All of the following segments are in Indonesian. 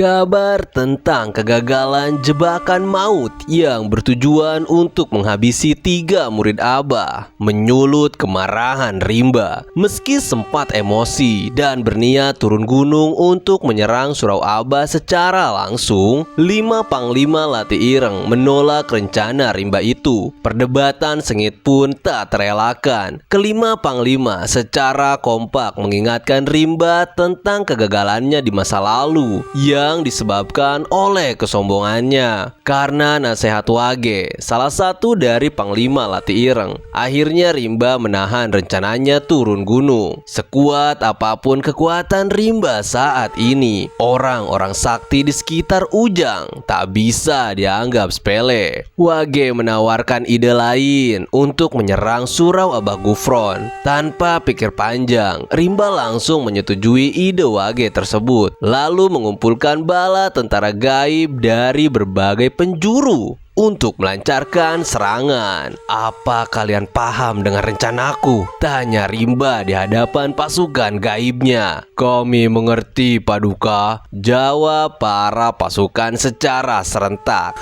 Kabar tentang kegagalan jebakan maut yang bertujuan untuk menghabisi 3 murid Abah menyulut kemarahan Rimba. Meski sempat emosi dan berniat turun gunung untuk menyerang Surau Abah secara langsung, 5 Panglima Lati Ireng menolak rencana Rimba itu. Perdebatan sengit pun tak terelakkan. Kelima Panglima secara kompak mengingatkan Rimba tentang kegagalannya di masa lalu yang disebabkan oleh kesombongannya. Karena nasihat Wage, salah satu dari Panglima Lati Ireng, akhirnya Rimba menahan rencananya turun gunung. Sekuat apapun kekuatan Rimba saat ini, orang-orang sakti di sekitar Ujang tak bisa dianggap sepele. Wage menawarkan ide lain untuk menyerang Surau Abah Gufron. Tanpa pikir panjang, Rimba langsung menyetujui ide Wage tersebut, lalu mengumpulkan bala tentara gaib dari berbagai penjuru untuk melancarkan serangan. "Apa kalian paham dengan rencanaku?" tanya Rimba di hadapan pasukan gaibnya. "Kami mengerti, Paduka," jawab para pasukan secara serentak.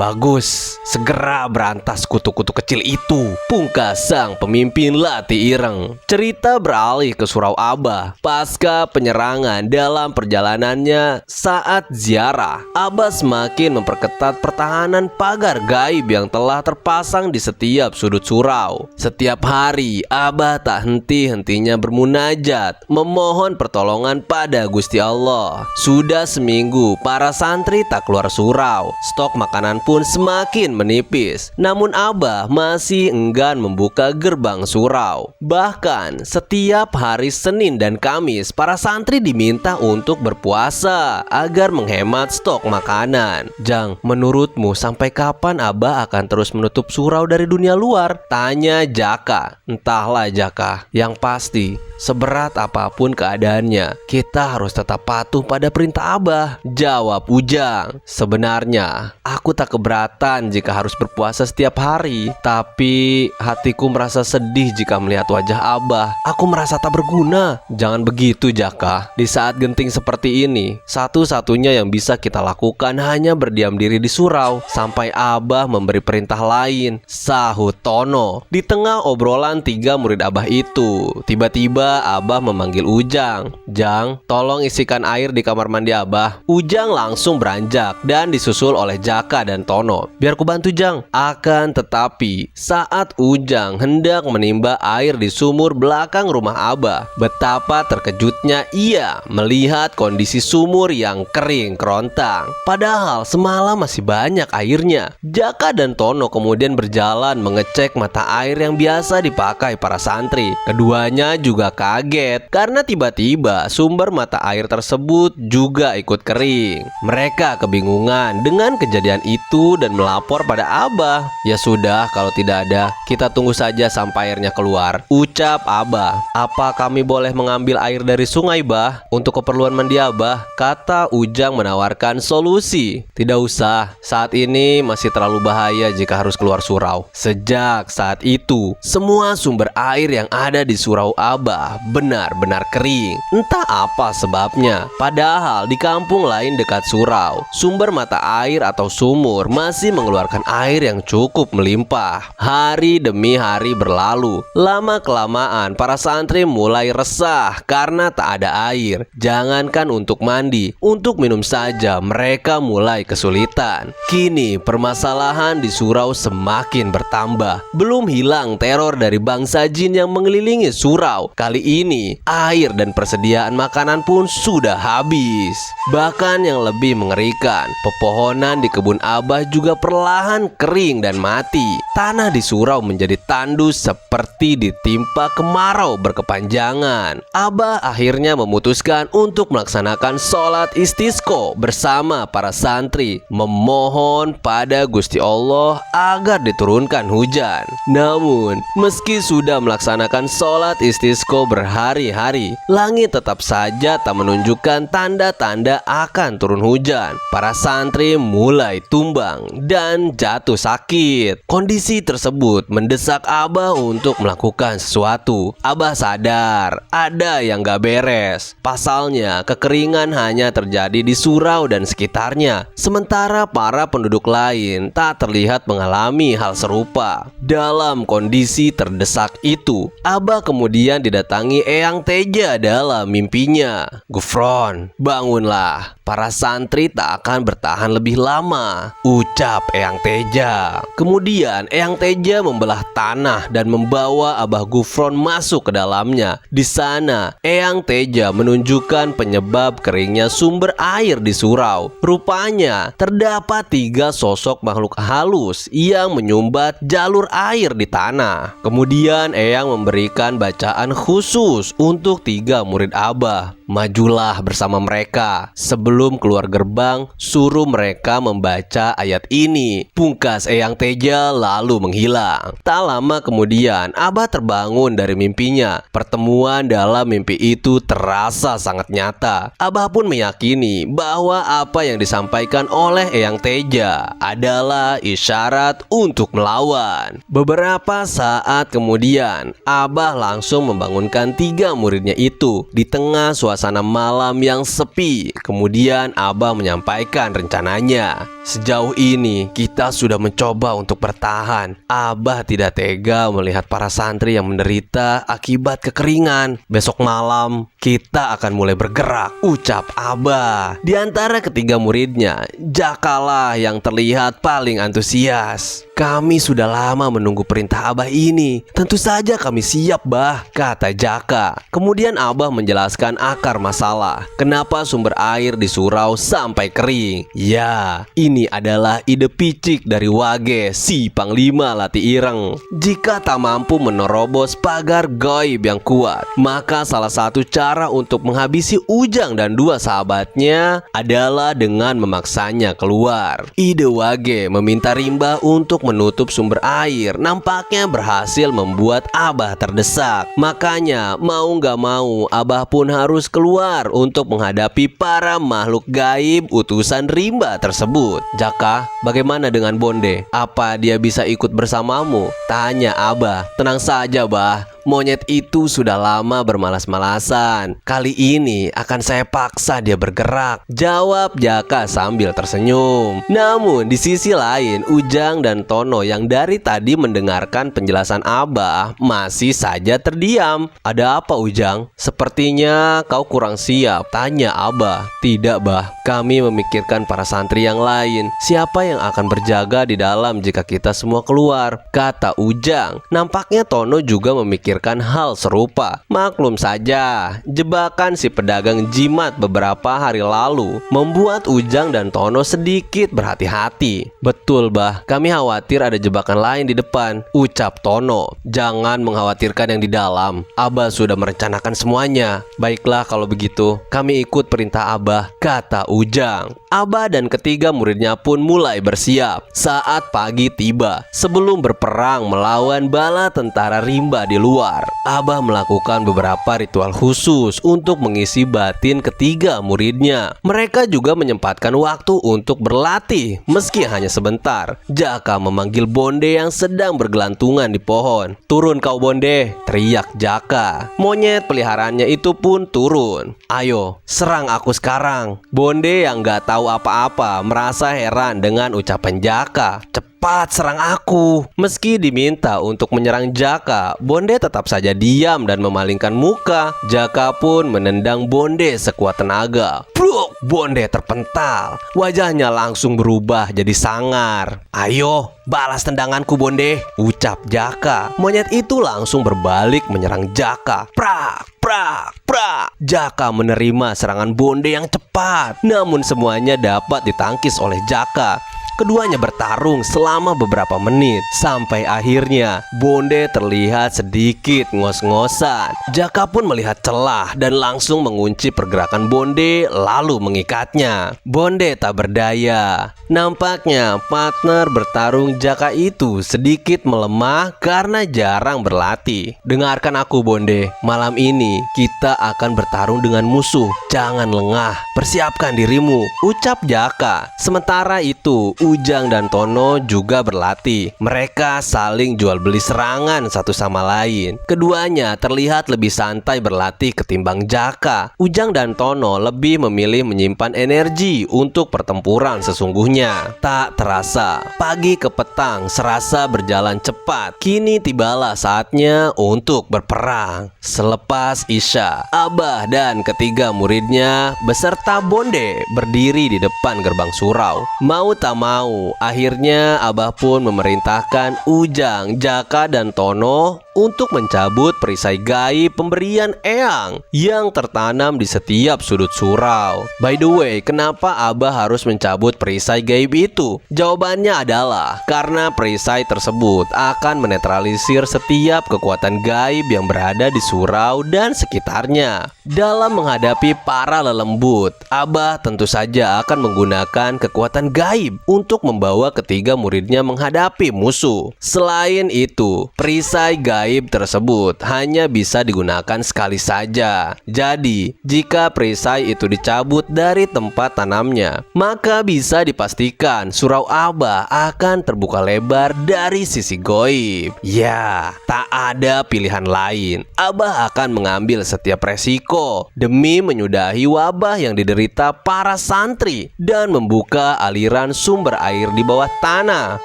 "Bagus, segera berantas kutu-kutu kecil itu," pungkas sang pemimpin Lati Ireng. Cerita beralih ke Surau Abah. Pasca penyerangan dalam perjalanannya saat ziarah, Abah semakin memperketat pertahanan pagar gaib yang telah terpasang di setiap sudut surau. Setiap hari, Abah tak henti-hentinya bermunajat, memohon pertolongan pada Gusti Allah. Sudah seminggu, para santri tak keluar surau. Stok makanan pun semakin menipis. Namun Abah masih enggan membuka gerbang surau. Bahkan, setiap hari Senin dan Kamis, para santri diminta untuk berpuasa agar menghemat stok makanan. "Jang, menurutmu sampai kapan Abah akan terus menutup surau dari dunia luar?" tanya Jaka. "Entahlah Jaka, yang pasti seberat apapun keadaannya, kita harus tetap patuh pada perintah Abah," jawab Ujang. "Sebenarnya aku tak keberatan jika harus berpuasa setiap hari, tapi hatiku merasa sedih jika melihat wajah Abah. Aku merasa tak berguna." "Jangan begitu Jaka, di saat genting seperti ini, satu-satunya yang bisa kita lakukan hanya berdiam diri di surau sampai Abah memberi perintah lain," sahut Tono. Di tengah obrolan 3 murid Abah itu, tiba-tiba Abah memanggil Ujang. "Jang, tolong isikan air di kamar mandi Abah." Ujang langsung beranjak dan disusul oleh Jaka dan Tono. "Biar ku bantu Jang." Akan tetapi, saat Ujang hendak menimba air di sumur belakang rumah Abah, betapa terkejutnya ia melihat kondisi sumur yang kering kerontang. Padahal semalam masih banyak airnya. Jaka dan Tono kemudian berjalan mengecek mata air yang biasa dipakai para santri. Keduanya juga kaget karena tiba-tiba sumber mata air tersebut juga ikut kering. Mereka kebingungan dengan kejadian itu dan melapor pada Abah. "Ya sudah, kalau tidak ada, kita tunggu saja sampai airnya keluar," ucap Abah. "Apa kami boleh mengambil air dari sungai, Bah, untuk keperluan mandi Abah?" kata Ujang menawarkan solusi. "Tidak usah, saat ini masih terlalu bahaya jika harus keluar surau." Sejak saat itu, semua sumber air yang ada di Surau Abah benar-benar kering. Entah apa sebabnya. Padahal di kampung lain dekat surau, sumber mata air atau sumur masih mengeluarkan air yang cukup melimpah. Hari demi hari berlalu. Lama-kelamaan para santri mulai resah karena tak ada air. Jangankan untuk mandi, untuk minum saja mereka mulai kesulitan. Kini permasalahan di surau semakin bertambah. Belum hilang teror dari bangsa jin yang mengelilingi surau. Kali ini air dan persediaan makanan pun sudah habis. Bahkan yang lebih mengerikan, pepohonan di kebun Abah juga perlahan kering dan mati. Tanah di surau menjadi tandus seperti ditimpa kemarau berkepanjangan. Abah akhirnya memutuskan untuk melaksanakan sholat istisqo bersama para santri, memohon memohon pada Gusti Allah agar diturunkan hujan. Namun, meski sudah melaksanakan sholat istisqa berhari-hari, langit tetap saja tak menunjukkan tanda-tanda akan turun hujan. Para santri mulai tumbang dan jatuh sakit. Kondisi tersebut mendesak Abah untuk melakukan sesuatu. Abah sadar ada yang gak beres. Pasalnya, kekeringan hanya terjadi di surau dan sekitarnya, sementara para penduduk lain tak terlihat mengalami hal serupa. Dalam kondisi terdesak itu, Abah kemudian didatangi Eyang Teja dalam mimpinya. "Gufron, bangunlah. Para santri tak akan bertahan lebih lama," ucap Eyang Teja. Kemudian Eyang Teja membelah tanah dan membawa Abah Gufron masuk ke dalamnya. Di sana, Eyang Teja menunjukkan penyebab keringnya sumber air di surau. Rupanya terdapat 3 sosok makhluk halus yang menyumbat jalur air di tanah. Kemudian Eyang memberikan bacaan khusus untuk 3 murid Abah. "Majulah bersama mereka. Sebelum keluar gerbang, suruh mereka membaca ayat ini." Pungkas Eyang Teja lalu menghilang. Tak lama kemudian, Abah terbangun dari mimpinya. Pertemuan dalam mimpi itu terasa sangat nyata. Abah pun meyakini bahwa apa yang disampaikan oleh Eyang Teja adalah isyarat untuk melawan. Beberapa saat kemudian, Abah langsung membangunkan 3 muridnya itu di tengah suasana malam yang sepi. Kemudian Abah menyampaikan rencananya. "Sejauh ini kita sudah mencoba untuk bertahan. Abah tidak tega melihat para santri yang menderita akibat kekeringan. Besok malam kita akan mulai bergerak," ucap Abah. Di antara ketiga muridnya, Jakalah yang terlihat paling antusias. "Kami sudah lama menunggu perintah Abah ini. Tentu saja kami siap, Bah," kata Jaka. Kemudian Abah menjelaskan akar masalah. Kenapa sumber air di surau sampai kering? Ya, ini adalah ide picik dari Wage, si Panglima Lati Ireng. Jika tak mampu menerobos pagar gaib yang kuat, maka salah satu cara untuk menghabisi Ujang dan 2 sahabatnya adalah dengan memaksanya keluar. Ide Wage meminta Rimba untuk menutup sumber air nampaknya berhasil membuat Abah terdesak. Makanya mau gak mau Abah pun harus keluar untuk menghadapi para makhluk gaib utusan Rimba tersebut. "Jaka, bagaimana dengan Bonde? Apa dia bisa ikut bersamamu?" tanya Abah. "Tenang saja, Bah. Monyet itu sudah lama bermalas-malasan. Kali ini akan saya paksa dia bergerak," jawab Jaka sambil tersenyum. Namun di sisi lain, Ujang dan Tono yang dari tadi mendengarkan penjelasan Abah masih saja terdiam. "Ada apa, Ujang? Sepertinya kau kurang siap," tanya Abah. "Tidak, Bah. Kami memikirkan para santri yang lain. Siapa yang akan berjaga di dalam jika kita semua keluar?" kata Ujang. Nampaknya Tono juga memikirkan hal serupa. Maklum saja, jebakan si pedagang jimat beberapa hari lalu membuat Ujang dan Tono sedikit berhati-hati. "Betul, Bah. Kami khawatir ada jebakan lain di depan," ucap Tono. "Jangan mengkhawatirkan yang di dalam. Abah sudah merencanakan semuanya." "Baiklah kalau begitu, kami ikut perintah Abah," kata Ujang. Abah dan ketiga muridnya pun mulai bersiap. Saat pagi tiba, sebelum berperang melawan bala tentara Rimba di luar, Abah melakukan beberapa ritual khusus untuk mengisi batin ketiga muridnya. Mereka juga menyempatkan waktu untuk berlatih, meski hanya sebentar. Jaka memanggil Bonde yang sedang bergelantungan di pohon. "Turun kau, Bonde," teriak Jaka. Monyet peliharaannya itu pun turun. "Ayo, serang aku sekarang." Bonde yang gak tahu apa-apa merasa heran dengan ucapan Jaka. "Cepat serang aku." Meski diminta untuk menyerang Jaka, Bonde tetap saja diam dan memalingkan muka. Jaka pun menendang Bonde sekuat tenaga. Bruk! Bonde terpental. Wajahnya langsung berubah jadi sangar. "Ayo, balas tendanganku, Bonde," ucap Jaka. Monyet itu langsung berbalik menyerang Jaka. Prak! Prak! Prak! Jaka menerima serangan Bonde yang cepat. Namun semuanya dapat ditangkis oleh Jaka. Keduanya bertarung selama beberapa menit, sampai akhirnya Bonde terlihat sedikit ngos-ngosan. Jaka pun melihat celah dan langsung mengunci pergerakan Bonde lalu mengikatnya. Bonde tak berdaya. Nampaknya partner bertarung Jaka itu sedikit melemah karena jarang berlatih. Dengarkan aku Bonde, malam ini kita akan bertarung dengan musuh. Jangan lengah, persiapkan dirimu, ucap Jaka. Sementara itu Ujang dan Tono juga berlatih. Mereka saling jual beli serangan satu sama lain. Keduanya terlihat lebih santai berlatih ketimbang Jaka. Ujang dan Tono lebih memilih menyimpan energi untuk pertempuran sesungguhnya. Tak terasa, pagi ke petang serasa berjalan cepat. Kini tibalah saatnya untuk berperang. Selepas Isya, Abah dan ketiga muridnya beserta Bonde berdiri di depan gerbang surau. Mau tak mau, akhirnya Abah pun memerintahkan Ujang, Jaka dan Tono untuk mencabut perisai gaib pemberian Eyang yang tertanam di setiap sudut surau. By the way, kenapa Abah harus mencabut perisai gaib itu? Jawabannya adalah karena perisai tersebut akan menetralisir setiap kekuatan gaib yang berada di surau dan sekitarnya. Dalam menghadapi para lelembut, Abah tentu saja akan menggunakan kekuatan gaib untuk membawa ketiga muridnya menghadapi musuh. Selain itu, perisai gaib tersebut hanya bisa digunakan sekali saja. Jadi, jika perisai itu dicabut dari tempat tanamnya, maka bisa dipastikan surau Abah akan terbuka lebar dari sisi gaib. Ya, tak ada pilihan lain. Abah akan mengambil setiap resiko demi menyudahi wabah yang diderita para santri dan membuka aliran sumber air di bawah tanah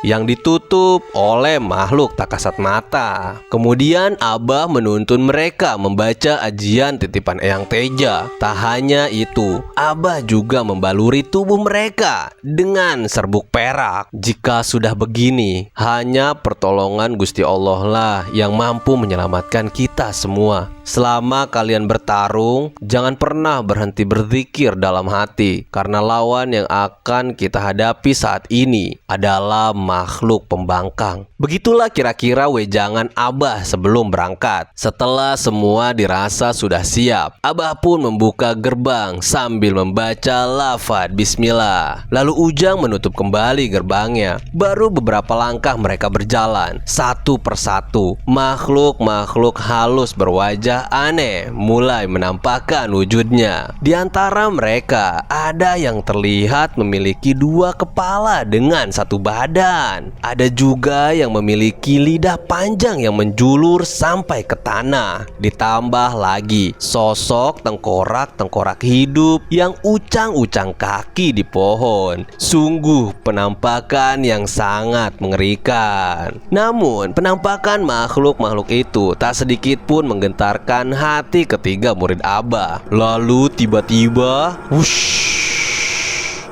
yang ditutup oleh makhluk tak kasat mata. Kemudian Abah menuntun mereka membaca ajian titipan Eyang Teja. Tak hanya itu, Abah juga membaluri tubuh mereka dengan serbuk perak. Jika sudah begini, hanya pertolongan Gusti Allah lah yang mampu menyelamatkan kita semua. Selama kalian bertarung, jangan pernah berhenti berzikir dalam hati, karena lawan yang akan kita hadapi saat ini adalah makhluk pembangkang. Begitulah kira-kira wejangan Abah sebelum berangkat. Setelah semua dirasa sudah siap, Abah pun membuka gerbang sambil membaca lafaz Bismillah. Lalu Ujang menutup kembali gerbangnya. Baru beberapa langkah mereka berjalan. Satu persatu, makhluk-makhluk halus berwajah aneh mulai menampakkan wujudnya. Di antara mereka ada yang terlihat memiliki dua kepala dengan satu badan. Ada juga yang memiliki lidah panjang yang menjulur sampai ke tanah. Ditambah lagi sosok tengkorak-tengkorak hidup yang ucang-ucang kaki di pohon. Sungguh penampakan yang sangat mengerikan. Namun penampakan makhluk-makhluk itu tak sedikit pun menggentarkan hati ketiga murid Abah. Lalu tiba-tiba, wush,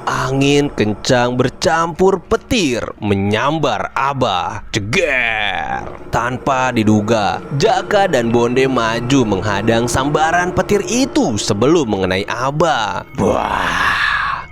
angin kencang bercampur petir menyambar Abah. Ceger! Tanpa diduga, Jaka dan Bonde maju menghadang sambaran petir itu sebelum mengenai Abah. Wah!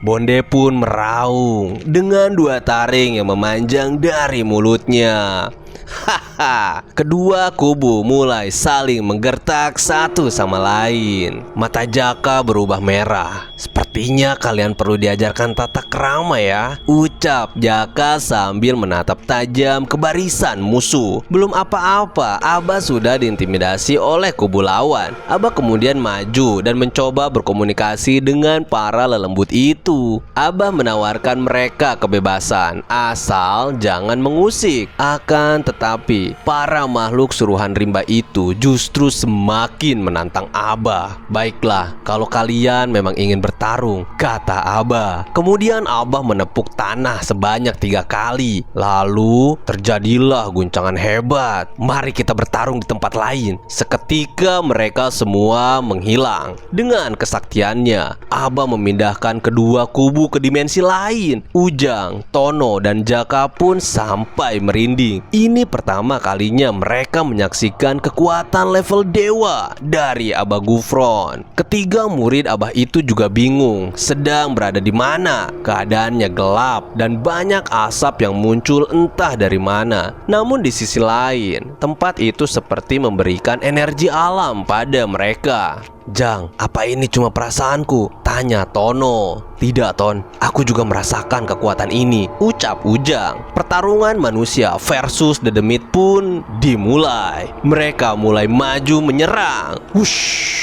Bonde pun meraung dengan dua taring yang memanjang dari mulutnya. Haha, kedua kubu mulai saling menggertak satu sama lain. Mata Jaka berubah merah. Sepertinya kalian perlu diajarkan tata krama ya, ucap Jaka sambil menatap tajam ke barisan musuh. Belum apa-apa, Abah sudah diintimidasi oleh kubu lawan. Abah kemudian maju dan mencoba berkomunikasi dengan para lelembut itu. Abah menawarkan mereka kebebasan, asal jangan mengusik. Akan tetapi para makhluk suruhan rimba itu justru semakin menantang Abah. Baiklah, kalau kalian memang ingin bertarung, kata Abah. Kemudian Abah menepuk tanah sebanyak 3 kali. Lalu terjadilah guncangan hebat. Mari kita bertarung di tempat lain. Seketika mereka semua menghilang. Dengan kesaktiannya, Abah memindahkan kedua kubu ke dimensi lain. Ujang, Tono, dan Jaka pun sampai merinding. Ini pertama kalinya mereka menyaksikan kekuatan level dewa dari Abah Gufron. Ketiga murid Abah itu juga bingung bingung sedang berada di mana. Keadaannya gelap dan banyak asap yang muncul entah dari mana. Namun di sisi lain, tempat itu seperti memberikan energi alam pada mereka. "Jang, apa ini cuma perasaanku?" tanya Tono. "Tidak, Ton, aku juga merasakan kekuatan ini," ucap Ujang. Pertarungan manusia versus dedemit pun dimulai. Mereka mulai maju menyerang. Wush!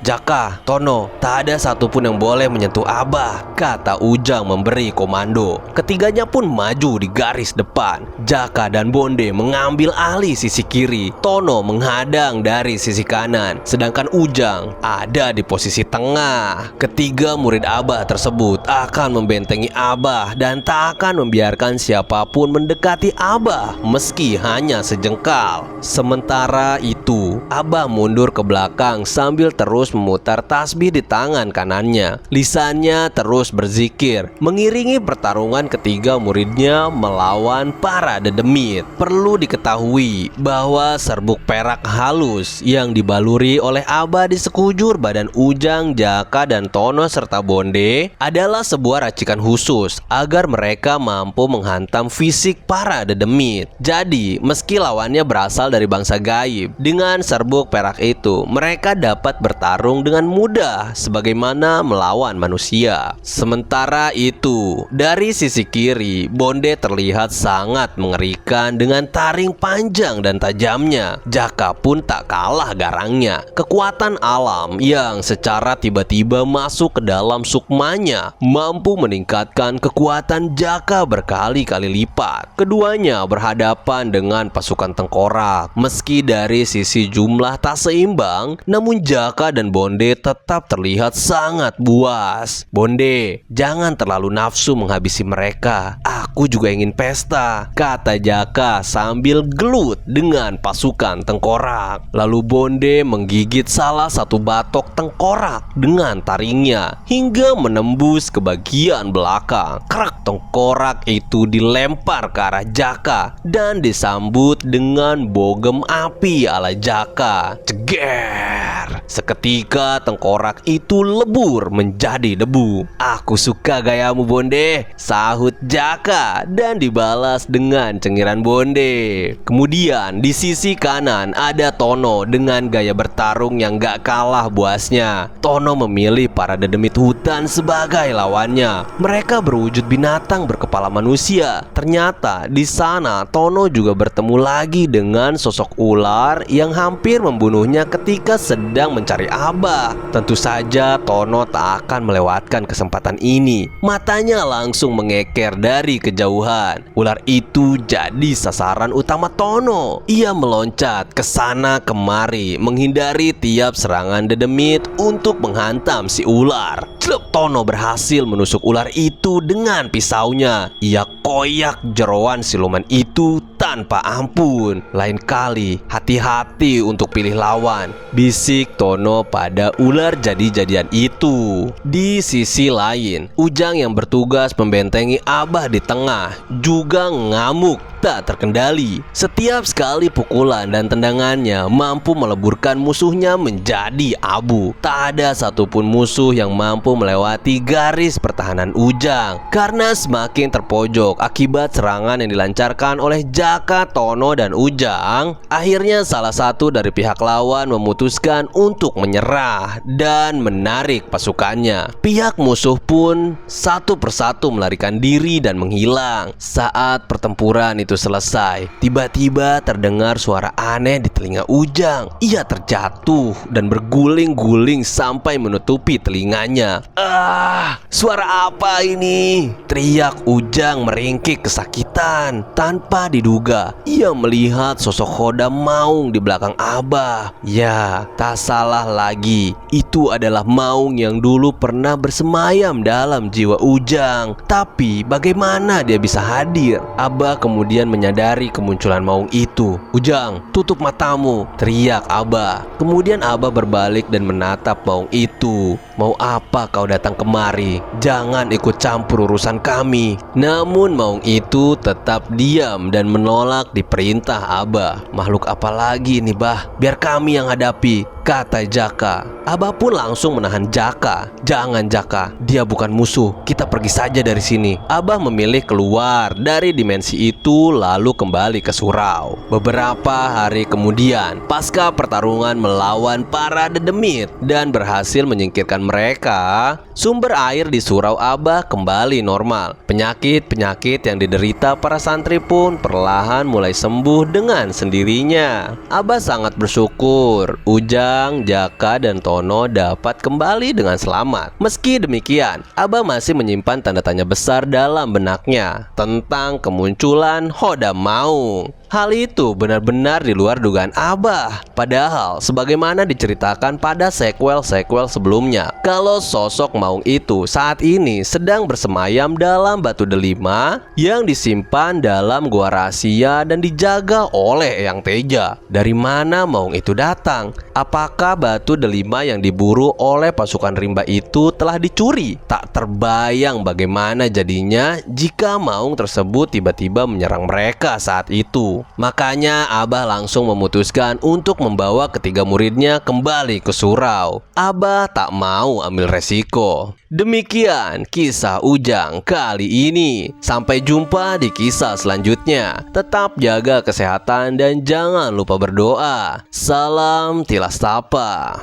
"Jaka, Tono, tak ada satupun yang boleh menyentuh Abah," kata Ujang memberi komando. Ketiganya pun maju di garis depan. Jaka dan Bonde mengambil alih sisi kiri. Tono menghadang dari sisi kanan, sedangkan Ujang ada di posisi tengah. Ketiga murid Abah tersebut akan membentengi Abah dan tak akan membiarkan siapapun mendekati Abah meski hanya sejengkal. Sementara itu, Abah mundur ke belakang sambil terus memutar tasbih di tangan kanannya. Lisannya terus berzikir, mengiringi pertarungan ketiga muridnya melawan para dedemit. Perlu diketahui bahwa serbuk perak halus yang dibaluri oleh Abah di sekujur badan Ujang, Jaka, dan Tono serta Bonde adalah sebuah racikan khusus agar mereka mampu menghantam fisik para dedemit. Jadi, meski lawannya berasal dari bangsa gaib, dengan serbuk perak itu mereka dapat bertarung dengan mudah sebagaimana melawan manusia. Sementara itu, dari sisi kiri, Bonde terlihat sangat mengerikan dengan taring panjang dan tajamnya. Jaka pun tak kalah garangnya. Kekuatan alam yang secara tiba-tiba masuk ke dalam sukmanya mampu meningkatkan kekuatan Jaka berkali-kali lipat. Keduanya berhadapan dengan pasukan tengkorak. Meski dari sisi jumlah tak seimbang, namun Jaka dan Bonde tetap terlihat sangat buas. "Bonde, jangan terlalu nafsu menghabisi mereka. Aku juga ingin pesta," kata Jaka sambil gelut dengan pasukan tengkorak. Lalu Bonde menggigit salah satu batok tengkorak dengan taringnya hingga menembus ke bagian belakang. Krek, tengkorak itu dilempar ke arah Jaka dan disambut dengan bogem api ala Jaka. Ceger! Seketika tengkorak itu lebur menjadi debu. "Aku suka gayamu, Bonde," sahut Jaka dan dibalas dengan cengiran Bonde. Kemudian di sisi kanan ada Tono dengan gaya bertarung yang gak kalah buasnya. Tono memilih para dedemit hutan sebagai lawannya. Mereka berwujud binatang berkepala manusia. Ternyata di sana Tono juga bertemu lagi dengan sosok ular yang hampir membunuhnya ketika sedang mencari Abah. Tentu saja Tono tak akan melewatkan kesempatan ini. Matanya langsung mengeker dari kejauhan. Ular itu jadi sasaran utama Tono. Ia meloncat ke sana kemari, menghindari tiap serangan dedemit untuk menghantam si ular. Celup, Tono berhasil menusuk ular itu dengan pisaunya. Ia koyak jeroan siluman itu tanpa ampun. "Lain kali, hati-hati untuk pilih lawan," bisik Tono pada ular jadi-jadian itu. Di sisi lain, Ujang yang bertugas membentengi Abah di tengah juga ngamuk tak terkendali. Setiap sekali pukulan dan tendangannya mampu meleburkan musuhnya menjadi abu. Tak ada satupun musuh yang mampu melewati garis pertahanan Ujang karena semakin terpojok akibat serangan yang dilancarkan oleh Jaka, Tono, dan Ujang. Akhirnya salah satu dari pihak lawan memutuskan untuk menyerah dan menarik pasukannya. Pihak musuh pun satu persatu melarikan diri dan menghilang. Saat pertempuran itu selesai, tiba-tiba terdengar suara aneh di telinga Ujang. Ia terjatuh dan berguling-guling sampai menutupi telinganya. "Ah, suara apa ini?" teriak Ujang meringkik kesakitan. Tanpa diduga, ia melihat sosok Khodam Maung di belakang Abah. Ya, tak salah lagi, itu adalah Maung yang dulu pernah bersemayam dalam jiwa Ujang. Tapi bagaimana dia bisa hadir? Abah kemudian menyadari kemunculan Maung itu. "Ujang, tutup matamu," teriak Abah. Kemudian Abah berbalik dan menatap Maung itu. "Mau apa kau datang kemari? Jangan ikut campur urusan kami." Namun Maung itu tetap diam dan menolak diperintah Abah. "Makhluk apa lagi ini, Bah? Biar kami yang hadapi," kata Jaka. Abah pun langsung menahan Jaka. Jangan Jaka, dia bukan musuh. Kita pergi saja dari sini. Abah memilih keluar dari dimensi itu lalu kembali ke surau. Beberapa hari kemudian, pasca pertarungan melawan para dedemit dan berhasil menyingkirkan mereka, sumber air di surau Abah kembali normal. Penyakit-penyakit yang diderita para santri pun perlahan mulai sembuh dengan sendirinya. Abah sangat bersyukur Ujang, Jaka, dan Tono dapat kembali dengan selamat. Meski demikian, Abah masih menyimpan tanda tanya besar dalam benaknya tentang kemunculan Hodam Maung. Hal itu benar-benar di luar dugaan Abah. Padahal sebagaimana diceritakan pada sequel-sequel sebelumnya, kalau sosok Maung itu saat ini sedang bersemayam dalam batu delima yang disimpan dalam gua rahasia dan dijaga oleh Eyang Teja. Dari mana Maung itu datang? Apakah batu delima yang diburu oleh pasukan rimba itu telah dicuri? Tak terbayang bagaimana jadinya jika Maung tersebut tiba-tiba menyerang mereka saat itu. Makanya Abah langsung memutuskan untuk membawa ketiga muridnya kembali ke surau. Abah tak mau ambil resiko. Demikian kisah Ujang kali ini. Sampai jumpa di kisah selanjutnya. Tetap jaga kesehatan dan jangan lupa berdoa. Salam Tilas Tapa.